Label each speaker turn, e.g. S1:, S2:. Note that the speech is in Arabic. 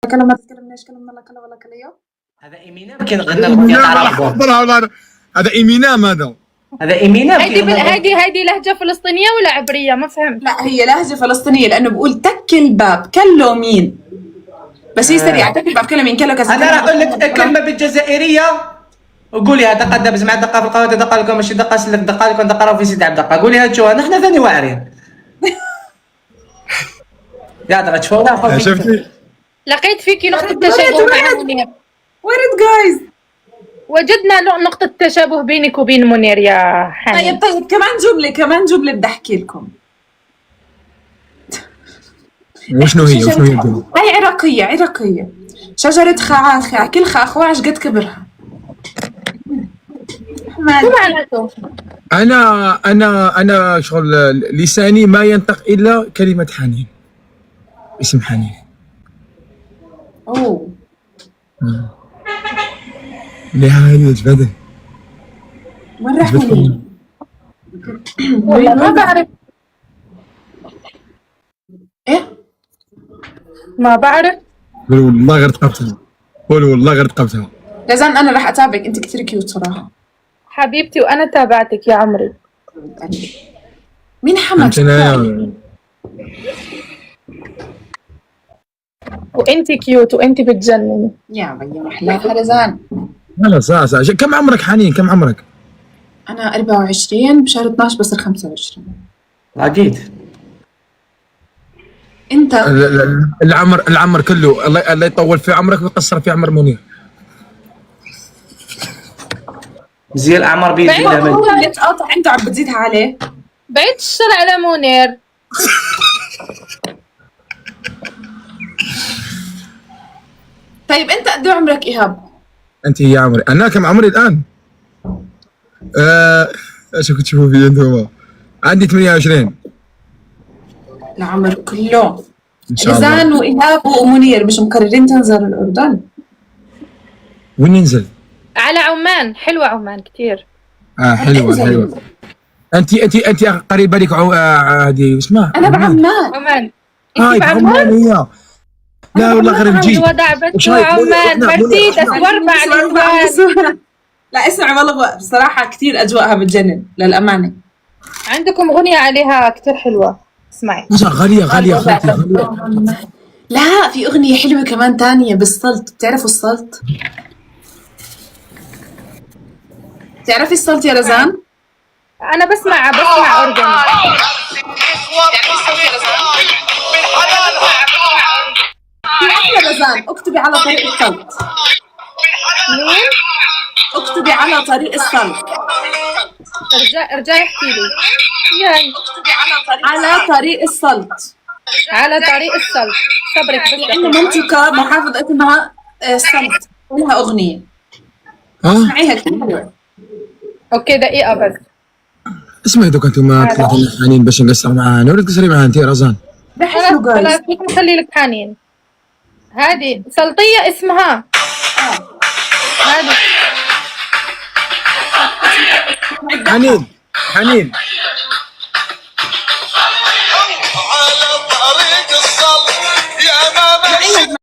S1: كلا ما تكلمناش كلام الله كلا ولا كلا يوم.
S2: هذا إيمينام كي غنى لكم
S3: هذا إيمينام هذا.
S2: هذا إيمينام
S4: هيدي لهجة فلسطينية ولا عبرية؟ ما فهمت.
S1: لا هي لهجة فلسطينية لأنه بقول تك الباب كلو مين، بس هي سريعة تك الباب كلو مين كلو كذا.
S2: أنا راح أقول لك كلمة بالجزائرية وقوليها دقة دبز مع دقة في القهوة دقة لكم ماشي دقة سلك دقة لكم دقة في سيدي عبد دقة قوليها تشوفها نحن ثاني واعرين. يا دقة تشوفها
S3: شفتي؟
S4: لقيت فيكي نقطة تشابه مع منير.
S1: Where it guys؟
S4: وجدنا نقطة تشابه بينك وبين منير يا حنين.
S1: طيب كمان جملة بدي أحكي لكم.
S3: وشنو هي الجملة؟
S1: هي عراقية. شجرة خاخ كل خاخ واعش قد كبرها.
S4: شو معناته؟
S3: أنا شغل لساني ما ينطق إلا كلمة حنين. اسم حنين.
S1: أوه.
S3: لهذا بدل.
S1: وين راح منين؟
S4: والله ما بعرف.
S1: إيه؟
S4: ما بعرف.
S3: قول والله غير تقبتها.
S1: لازم أنا راح أتابعك، أنت كثير كيوت صراحة.
S4: حبيبتي وأنا تابعتك يا عمري.
S1: مين حمد؟
S4: وأنت كيوت وأنت بتجنني.
S1: يا بيي محلاها رزان.
S3: لا ساعة كم عمرك حنين؟ كم عمرك؟
S1: أنا 24 بشهر 12 بصير 25.
S2: عقيد.
S1: أنت؟
S3: العمر كله الله يطول في عمرك ويقصر في عمر منير.
S2: زي الأعمار بيجي
S1: لما اللي تقاطع أنت عم بتزيدها عليه.
S4: بعيد الشر على منير.
S1: طيب أنت قد عمرك إيهاب؟
S3: أنت يا عمري، أنا كم عمري الآن؟ شو كنت تشوفوا في أنتم؟ عندي 28.
S1: العمر كله.
S3: إن شاء الله.
S1: رزان وإيهاب ومنير مش مقررين تنزلوا الأردن؟
S3: وين ننزل؟
S4: على عمان، حلوة عمان كتير.
S3: حلوة. أنت قريبة لك هذه اسمها؟
S1: أنا بعمان.
S4: عمان.
S3: هاي بعمان هي. لا والله غير نجي.
S4: ودع بس عمان مرسيدس واربع نسوان.
S1: لا اسمع والله بصراحة كثير أجواءها بتجنن للأمانة.
S4: عندكم أغنية عليها كتير حلوة، اسمعي.
S3: غالية.
S1: لا في أغنية حلوة كمان تانية بالسلط، بتعرفوا السلط؟ تعرفي السلط يا رزان؟
S4: أنا بسمع أردن.
S1: في أحلى رزان، اكتبي على طريق السلط.
S4: مين؟
S1: اكتبي على طريق السلط.
S4: ارجعي احكي لي. ياي.
S1: على طريق السلط.
S4: على طريق السلط. صبرك بس.
S1: لأنه منطقة محافظة اسمها السلط ولها أغنية. اسمعيها كثير.
S4: اوكي دقيقة بس.
S3: اسمعي دوك انتم ما طلعتوا حنين باش نقصر معاها ولا تقصري معاها انت يا رزان؟
S4: خلاص نخلي لك حنين. هذه سلطية اسمها. هذه
S3: حنين.
S5: على طريق الصل يا ماما